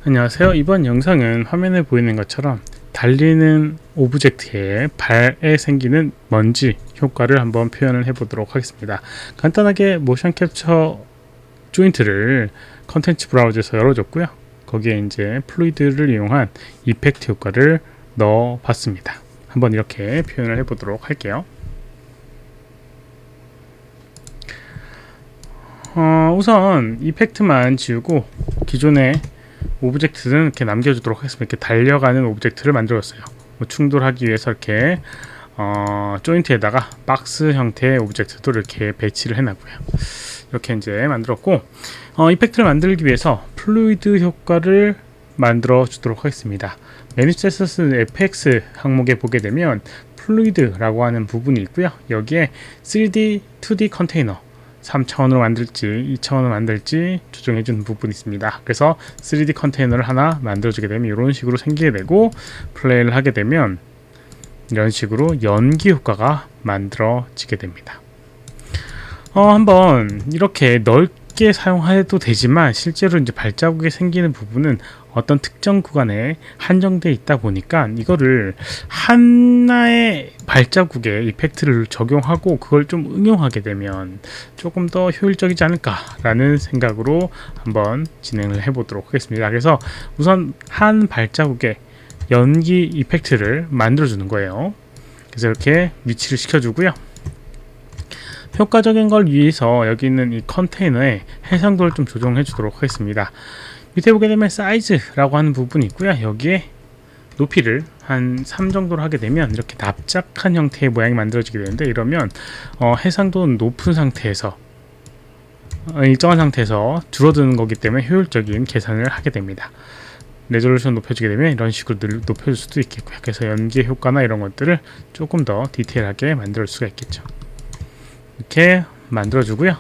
안녕하세요. 이번 영상은 화면에 보이는 것처럼 달리는 오브젝트의 발에 생기는 먼지 효과를 한번 표현을 해 보도록 하겠습니다. 간단하게 모션 캡처 조인트를 컨텐츠 브라우저에서 열어줬고요. 거기에 이제 플루이드를 이용한 이펙트 효과를 넣어 봤습니다. 한번 이렇게 표현을 해 보도록 할게요. 우선 이펙트만 지우고 기존의 오브젝트는 이렇게 남겨주도록 하겠습니다. 이렇게 달려가는 오브젝트를 만들었어요. 충돌하기 위해서 이렇게 조인트에다가 박스 형태의 오브젝트도 이렇게 배치를 해놨고요. 이렇게 이제 만들었고, 이펙트를 만들기 위해서 플루이드 효과를 만들어 주도록 하겠습니다. 매니페스트 FX 항목에 보게 되면 플루이드라고 하는 부분이 있고요. 여기에 3D, 2D 컨테이너 3차원으로 만들지 2차원으로 만들지 조정해주는 부분이 있습니다. 그래서 3D 컨테이너를 하나 만들어주게 되면 이런 식으로 생기게 되고, 플레이를 하게 되면 이런 식으로 연기 효과가 만들어지게 됩니다. 한번 이렇게 넓게 사용해도 되지만 실제로 이제 발자국이 생기는 부분은 어떤 특정 구간에 한정되어 있다 보니까 이거를 하나의 발자국에 이펙트를 적용하고 그걸 좀 응용하게 되면 조금 더 효율적이지 않을까라는 생각으로 한번 진행을 해보도록 하겠습니다. 그래서 우선 한 발자국에 연기 이펙트를 만들어주는 거예요. 그래서 이렇게 위치를 시켜주고요. 효과적인 걸 위해서 여기 있는 이 컨테이너의 해상도를 좀 조정해 주도록 하겠습니다. 밑에 보게 되면 사이즈라고 하는 부분이 있고요. 여기에 높이를 한 3 정도로 하게 되면 이렇게 납작한 형태의 모양이 만들어지게 되는데, 이러면 해상도는 높은 상태에서 일정한 상태에서 줄어드는 거기 때문에 효율적인 계산을 하게 됩니다. 레졸루션 높여주게 되면 이런 식으로 높여줄 수도 있겠고요. 그래서 연기의 효과나 이런 것들을 조금 더 디테일하게 만들 수가 있겠죠. 이렇게 만들어주고요.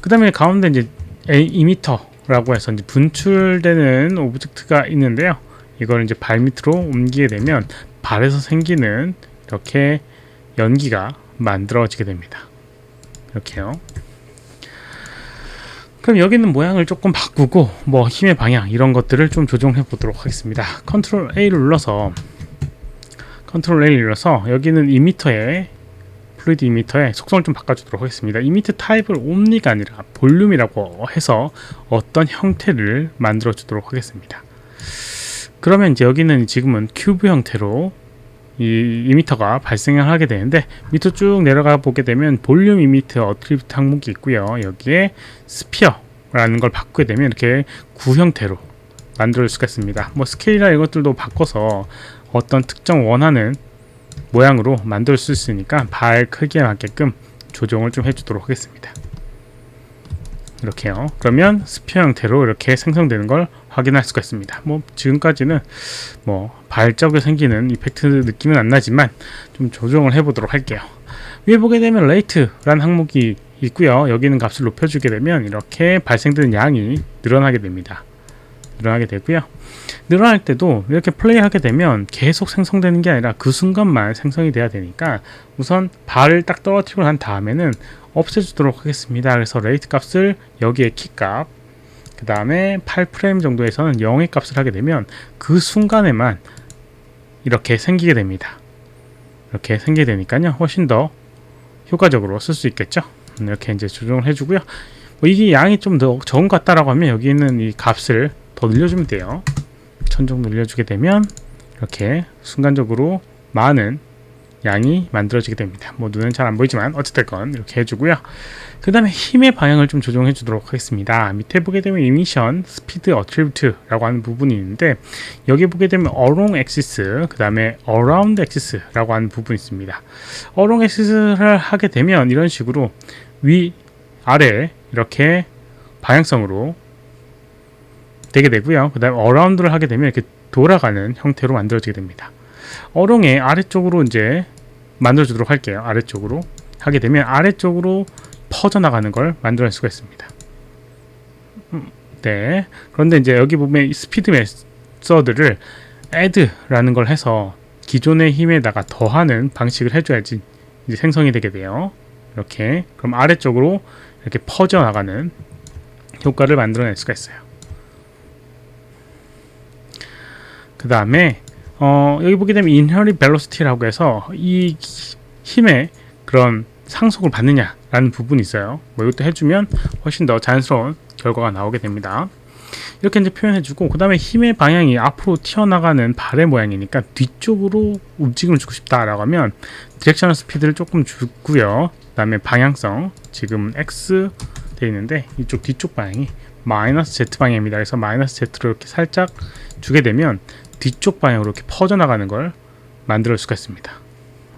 그 다음에 가운데 이제 이미터라고 해서 이제 분출되는 오브젝트가 있는데요. 이걸 이제 발 밑으로 옮기게 되면 발에서 생기는 이렇게 연기가 만들어지게 됩니다. 이렇게요. 그럼 여기 있는 모양을 조금 바꾸고 뭐 힘의 방향 이런 것들을 좀 조정해 보도록 하겠습니다. 컨트롤 A를 눌러서 여기는 이미터에 플루이드 이미터의 속성을 좀 바꿔주도록 하겠습니다. 이미터 타입을 옴니가 아니라 볼륨이라고 해서 어떤 형태를 만들어 주도록 하겠습니다. 그러면 이제 여기는 지금은 큐브 형태로 이 이미터가 발생을 하게 되는데, 밑으로 쭉 내려가 보게 되면 볼륨 이미터 어트리뷰트 항목이 있고요. 여기에 스피어라는 걸 바꾸게 되면 이렇게 구 형태로 만들 수가 있습니다. 뭐 스케일이나 이것들도 바꿔서 어떤 특정 원하는 모양으로 만들 수 있으니까 발 크기에 맞게끔 조정을 좀 해주도록 하겠습니다. 이렇게요. 그러면 스피어 형태로 이렇게 생성되는 걸 확인할 수가 있습니다. 뭐 지금까지는 뭐 발자국에 생기는 이펙트 느낌은 안 나지만 좀 조정을 해보도록 할게요. 위에 보게 되면 레이트라는 항목이 있고요. 여기 있는 값을 높여주게 되면 이렇게 발생되는 양이 늘어나게 됩니다. 늘어나게 되고요. 늘어날 때도 이렇게 플레이하게 되면 계속 생성되는 게 아니라 그 순간만 생성이 돼야 되니까 우선 발을 딱 떨어뜨리고 난 다음에는 없애주도록 하겠습니다. 그래서 레이트 값을 여기에 키값, 그 다음에 8프레임 정도에서는 0의 값을 하게 되면 그 순간에만 이렇게 생기게 됩니다. 이렇게 생기게 되니까요, 훨씬 더 효과적으로 쓸 수 있겠죠. 이렇게 이제 조정을 해주고요. 뭐 이게 양이 좀 더 적은 것 같다라고 하면 여기 있는 이 값을 더 늘려주면 돼요. 1000 정도 늘려주게 되면 이렇게 순간적으로 많은 양이 만들어지게 됩니다. 뭐 눈은 잘 안 보이지만 어쨌든 이렇게 해주고요. 그 다음에 힘의 방향을 좀 조정해 주도록 하겠습니다. 밑에 보게 되면 이미션, 스피드 어트리뷰트라고 하는 부분이 있는데, 여기 보게 되면 어롱 엑시스, 그 다음에 어라운드 엑시스라고 하는 부분이 있습니다. 어롱 엑시스를 하게 되면 이런 식으로 위, 아래 이렇게 방향성으로 되게 되고요. 그 다음에 어라운드를 하게 되면 이렇게 돌아가는 형태로 만들어지게 됩니다. 어롱의 아래쪽으로 이제 만들어주도록 할게요. 아래쪽으로 하게 되면 아래쪽으로 퍼져나가는 걸 만들어낼 수가 있습니다. 네. 그런데 이제 여기 보면 이 스피드 메서드를 add라는 걸 해서 기존의 힘에다가 더하는 방식을 해줘야지 이제 생성이 되게 돼요. 이렇게. 그럼 아래쪽으로 이렇게 퍼져나가는 효과를 만들어낼 수가 있어요. 그 다음에 여기 보게 되면 inherent velocity라고 해서 이 힘의 그런 상속을 받느냐라는 부분이 있어요. 뭐 이것도 해주면 훨씬 더 자연스러운 결과가 나오게 됩니다. 이렇게 이제 표현해주고, 그 다음에 힘의 방향이 앞으로 튀어나가는 발의 모양이니까 뒤쪽으로 움직임을 주고 싶다라고 하면 디렉셔널 스피드를 조금 주고요. 그 다음에 방향성, 지금 X 되어 있는데 이쪽 뒤쪽 방향이 마이너스 Z 방향입니다. 그래서 마이너스 Z로 이렇게 살짝 주게 되면 뒤쪽 방향으로 이렇게 퍼져나가는 걸 만들 수가 있습니다.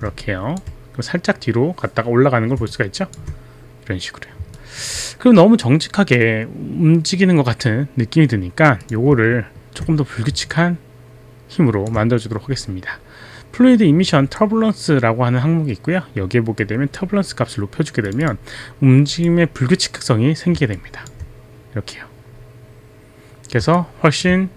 이렇게요. 살짝 뒤로 갔다가 올라가는 걸 볼 수가 있죠. 이런 식으로요. 그리고 너무 정직하게 움직이는 것 같은 느낌이 드니까 요거를 조금 더 불규칙한 힘으로 만들어 주도록 하겠습니다. 플루이드 이미션 터뷸런스라고 하는 항목이 있고요. 여기에 보게 되면 터뷸런스 값을 높여주게 되면 움직임의 불규칙성이 생기게 됩니다. 이렇게요. 그래서 훨씬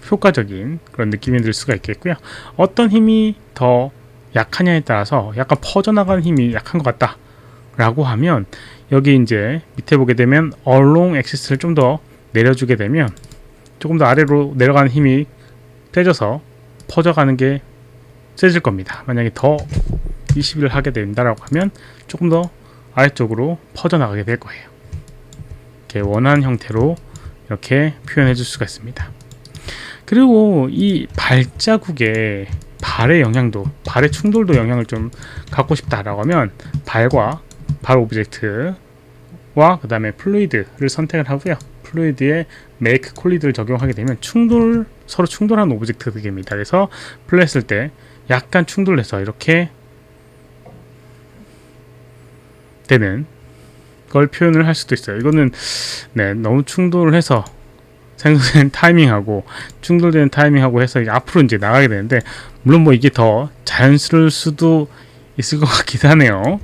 효과적인 그런 느낌이 들 수가 있겠고요. 어떤 힘이 더 약하냐에 따라서 약간 퍼져나가는 힘이 약한 것 같다 라고 하면 여기 이제 밑에 보게 되면 along axis를 좀 더 내려주게 되면 조금 더 아래로 내려가는 힘이 떼져서 퍼져가는 게 세질 겁니다. 만약에 더 20을 하게 된다라고 하면 조금 더 아래쪽으로 퍼져나가게 될 거예요. 이렇게 원하는 형태로 이렇게 표현해 줄 수가 있습니다. 그리고 이 발자국에 발의 영향도, 발의 충돌도 영향을 좀 갖고 싶다라고 하면 발과 발 오브젝트와 그 다음에 플루이드를 선택을 하고요. 플루이드에 make 콜리드를 적용하게 되면 서로 충돌하는 오브젝트들입니다. 그래서 플레이했을 때 약간 충돌해서 이렇게 되는 걸 표현을 할 수도 있어요. 이거는 너무 충돌을 해서 생성되는 타이밍하고 충돌되는 타이밍하고 해서 앞으로 이제 나가게 되는데, 물론 뭐 이게 더 자연스러울 수도 있을 것 같기도 하네요.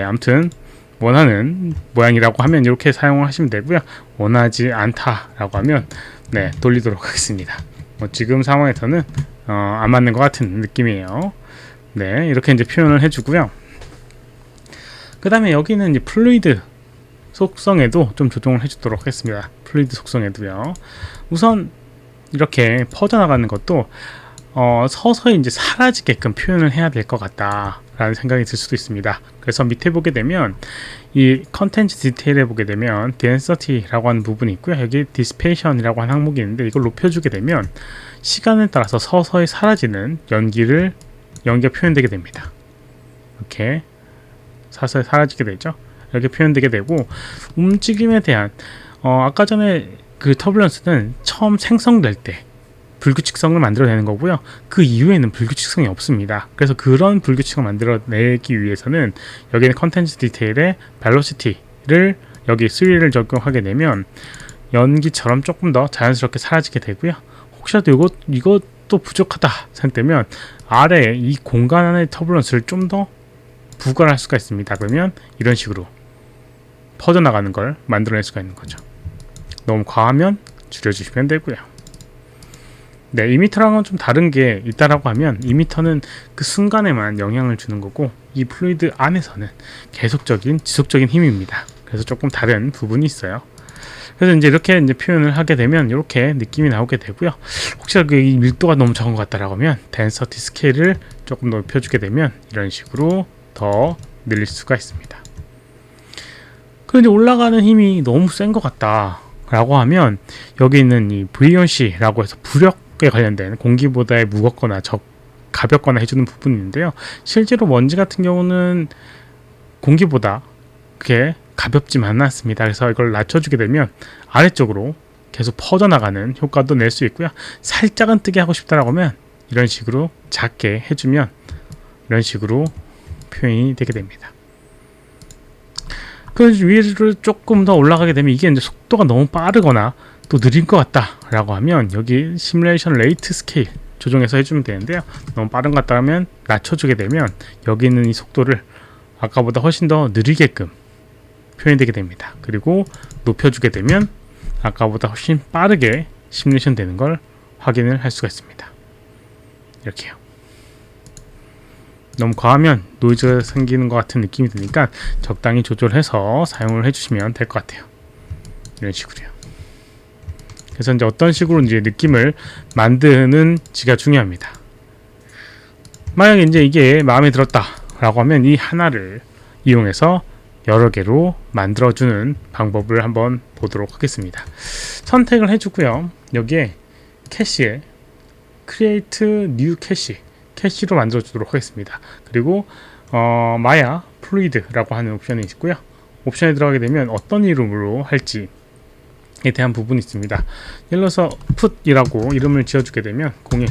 아무튼 원하는 모양이라고 하면 이렇게 사용을 하시면 되고요. 원하지 않다라고 하면 돌리도록 하겠습니다. 지금 상황에서는 안 맞는 것 같은 느낌이에요. 이렇게 이제 표현을 해주고요. 그 다음에 여기는 이제 플루이드 속성에도 좀 조정을 해주도록 하겠습니다. 플루이드 속성에도요. 우선 이렇게 퍼져나가는 것도 서서히 이제 사라지게끔 표현을 해야 될 것 같다라는 생각이 들 수도 있습니다. 그래서 밑에 보게 되면 이 컨텐츠 디테일에 보게 되면 density라고 하는 부분이 있고요. 여기 dissipation이라고 하는 항목이 있는데 이걸 높여주게 되면 시간에 따라서 서서히 사라지는 연기가 표현되게 됩니다. 이렇게 서서히 사라지게 되죠. 이렇게 표현되게 되고, 움직임에 대한 아까 전에 그 터뷸런스는 처음 생성될 때 불규칙성을 만들어내는 거고요. 그 이후에는 불규칙성이 없습니다. 그래서 그런 불규칙성을 만들어내기 위해서는 여기는 컨텐츠 디테일에 벨로시티를 여기 3를 적용하게 되면 연기처럼 조금 더 자연스럽게 사라지게 되고요. 혹시라도 이것도 부족하다 생각되면 아래 이 공간 안의 터뷸런스를 좀 더 부과할 수가 있습니다. 그러면 이런 식으로 퍼져나가는 걸 만들어낼 수가 있는 거죠. 너무 과하면 줄여주시면 되고요. 2m랑은 좀 다른 게 있다라고 하면 2m는 그 순간에만 영향을 주는 거고, 이 플루이드 안에서는 계속적인 지속적인 힘입니다. 그래서 조금 다른 부분이 있어요. 그래서 이제 이렇게 이제 표현을 하게 되면 이렇게 느낌이 나오게 되고요. 혹시라도 이 밀도가 너무 적은 것 같다라고 하면 density 스케일을 조금 높여주게 되면 이런 식으로 더 늘릴 수가 있습니다. 그런데 올라가는 힘이 너무 센 것 같다라고 하면 여기 있는 이 부이언시라고 해서 부력에 관련된 공기보다 무겁거나 가볍거나 해주는 부분이 있는데요. 실제로 먼지 같은 경우는 공기보다 그게 가볍지만은 않습니다. 그래서 이걸 낮춰주게 되면 아래쪽으로 계속 퍼져나가는 효과도 낼 수 있고요. 살짝은 뜨게 하고 싶다라고 하면 이런 식으로 작게 해주면 이런 식으로 표현이 되게 됩니다. 그 위로 조금 더 올라가게 되면 이게 이제 속도가 너무 빠르거나 또 느린 것 같다라고 하면 여기 시뮬레이션 레이트 스케일 조정해서 해주면 되는데요. 너무 빠른 것 같다 하면 낮춰주게 되면 여기 있는 이 속도를 아까보다 훨씬 더 느리게끔 표현되게 됩니다. 그리고 높여주게 되면 아까보다 훨씬 빠르게 시뮬레이션 되는 걸 확인을 할 수가 있습니다. 이렇게요. 너무 과하면 노이즈가 생기는 것 같은 느낌이 드니까 적당히 조절해서 사용을 해주시면 될 것 같아요. 이런 식으로요. 그래서 이제 어떤 식으로 이제 느낌을 만드는지가 중요합니다. 만약에 이제 이게 마음에 들었다라고 하면 이 하나를 이용해서 여러 개로 만들어주는 방법을 한번 보도록 하겠습니다. 선택을 해주고요. 여기에 캐시에 Create New 캐시로 만들어주도록 하겠습니다. 그리고 마야 플루이드라고 하는 옵션이 있고요. 옵션에 들어가게 되면 어떤 이름으로 할지에 대한 부분이 있습니다. 예를 들어서 put이라고 이름을 지어주게 되면 01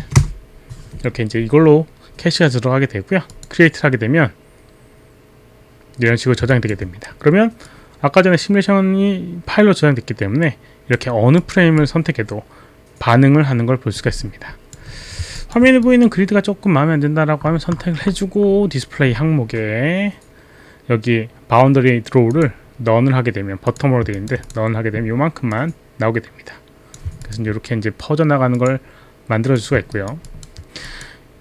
이렇게 이제 이걸로 캐시가 들어가게 되고요. create를 하게 되면 이런 식으로 저장이 되게 됩니다. 그러면 아까 전에 시뮬레이션이 파일로 저장됐기 때문에 이렇게 어느 프레임을 선택해도 반응을 하는 걸 볼 수가 있습니다. 화면에 보이는 그리드가 조금 마음에 안 든다라고 하면 선택을 해주고 디스플레이 항목에 여기 바운더리 드로우를 넌을 하게 되면 버텀으로 되어 있는데 넌을 하게 되면 요만큼만 나오게 됩니다. 그래서 이렇게 이제 퍼져나가는 걸 만들어 줄 수가 있고요.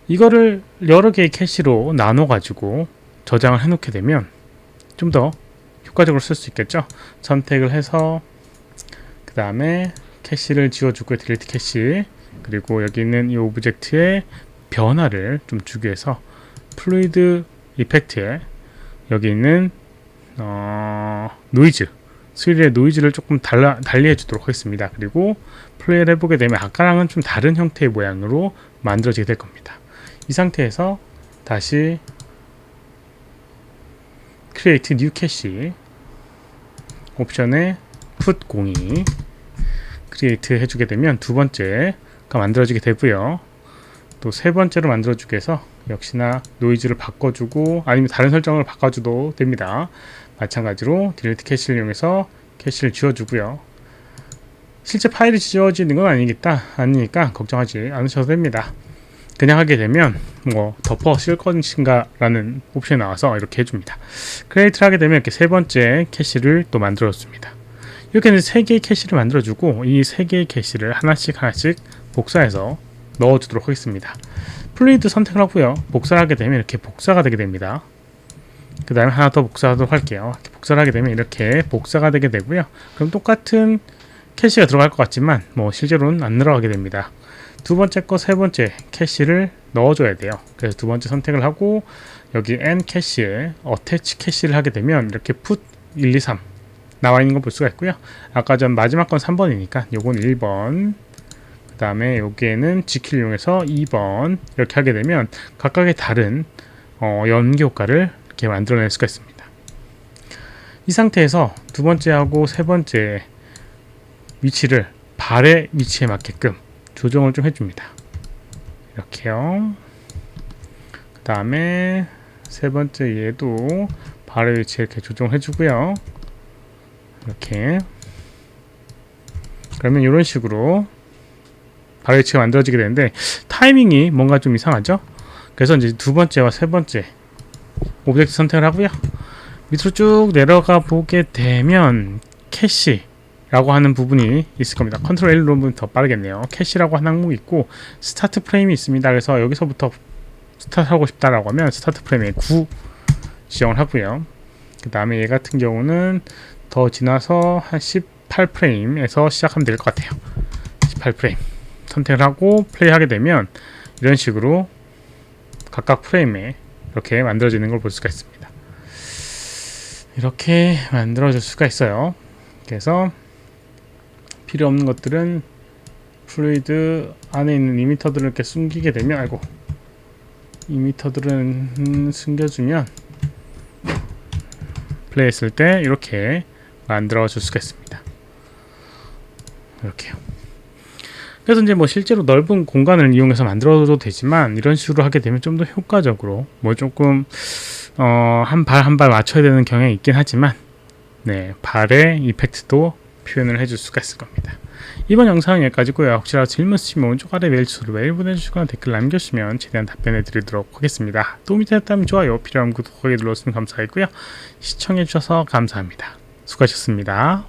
이거를 여러 개의 캐시로 나눠 가지고 저장을 해 놓게 되면 좀 더 효과적으로 쓸 수 있겠죠. 선택을 해서 그 다음에 캐시를 지워주고 딜리트 캐시, 그리고 여기 있는 이 오브젝트의 변화를 좀 주기 위해서 플루이드 이펙트에 여기 있는 노이즈, 스릴의 노이즈를 조금 달리 해주도록 하겠습니다. 그리고 플레이를 해보게 되면 아까랑은 좀 다른 형태의 모양으로 만들어지게 될 겁니다. 이 상태에서 다시 Create New Cache 옵션에 Put 02 Create 해주게 되면 두 번째가 만들어지게 되고요. 또 세 번째로 만들어주기 위해서 역시나 노이즈를 바꿔주고 아니면 다른 설정을 바꿔줘도 됩니다. 마찬가지로 딜리트 캐시를 이용해서 캐시를 지워주고요. 실제 파일이 지워지는 건 아니니까 걱정하지 않으셔도 됩니다. 그냥 하게 되면 뭐 덮어 쓸 것인가 라는 옵션이 나와서 이렇게 해줍니다. 크리에이트를 하게 되면 이렇게 세 번째 캐시를 또 만들어줍니다. 이렇게 세 개의 캐시를 만들어주고 이 세 개의 캐시를 하나씩 복사해서 넣어주도록 하겠습니다. 플루이드 선택을 하고요. 복사를 하게 되면 이렇게 복사가 되게 됩니다. 그 다음에 하나 더 복사하도록 할게요. 복사를 하게 되면 이렇게 복사가 되게 되고요. 그럼 똑같은 캐시가 들어갈 것 같지만 뭐 실제로는 안 들어가게 됩니다. 두 번째 거 세 번째 캐시를 넣어줘야 돼요. 그래서 두 번째 선택을 하고 여기 n 캐시에 attach 캐시를 하게 되면 이렇게 put 1, 2, 3 나와 있는 거 볼 수가 있고요. 아까 전 마지막 건 3번이니까 요건 1번, 그 다음에 여기에는 gkey를 이용해서 2번 이렇게 하게 되면 각각의 다른 연기 효과를 이렇게 만들어낼 수가 있습니다. 이 상태에서 두 번째하고 세 번째 위치를 발의 위치에 맞게끔 조정을 좀 해줍니다. 이렇게요. 그 다음에 세 번째 얘도 발의 위치에 이렇게 조정해주고요. 이렇게. 그러면 이런 식으로 발의 위치가 만들어지게 되는데 타이밍이 뭔가 좀 이상하죠? 그래서 이제 두 번째와 세 번째 오브젝트 선택을 하고요. 밑으로 쭉 내려가 보게 되면 캐시 라고 하는 부분이 있을 겁니다. 컨트롤 L 누르면 더 빠르겠네요. 캐시라고 하는 항목이 있고 스타트 프레임이 있습니다. 그래서 여기서부터 스타트 하고 싶다라고 하면 스타트 프레임에 9 지정을 하고요. 그 다음에 얘 같은 경우는 더 지나서 한 18프레임에서 시작하면 될 것 같아요. 18프레임 선택을 하고 플레이 하게 되면 이런 식으로 각각 프레임에 이렇게 만들어지는 걸 볼 수가 있습니다. 이렇게 만들어질 수가 있어요. 그래서 필요 없는 것들은 플루이드 안에 있는 이미터들을 이렇게 숨기게 되면 이미터들은 숨겨주면 플레이 했을 때 이렇게 만들어 줄 수가 있습니다. 이렇게요. 그래서 이제 뭐 실제로 넓은 공간을 이용해서 만들어도 되지만 이런 식으로 하게 되면 좀 더 효과적으로 뭐 조금 한 발 한 발 맞춰야 되는 경향이 있긴 하지만 네, 발의 이펙트도 표현을 해줄 수가 있을 겁니다. 이번 영상은 여기까지고요. 혹시라도 질문 있으시면 오른쪽 아래 메일 주소로 메일 보내주시거나 댓글 남겨주시면 최대한 답변해 드리도록 하겠습니다. 도움이 되셨다면 좋아요, 필요하면 구독하기 눌러주시면 감사하겠고요. 시청해주셔서 감사합니다. 수고하셨습니다.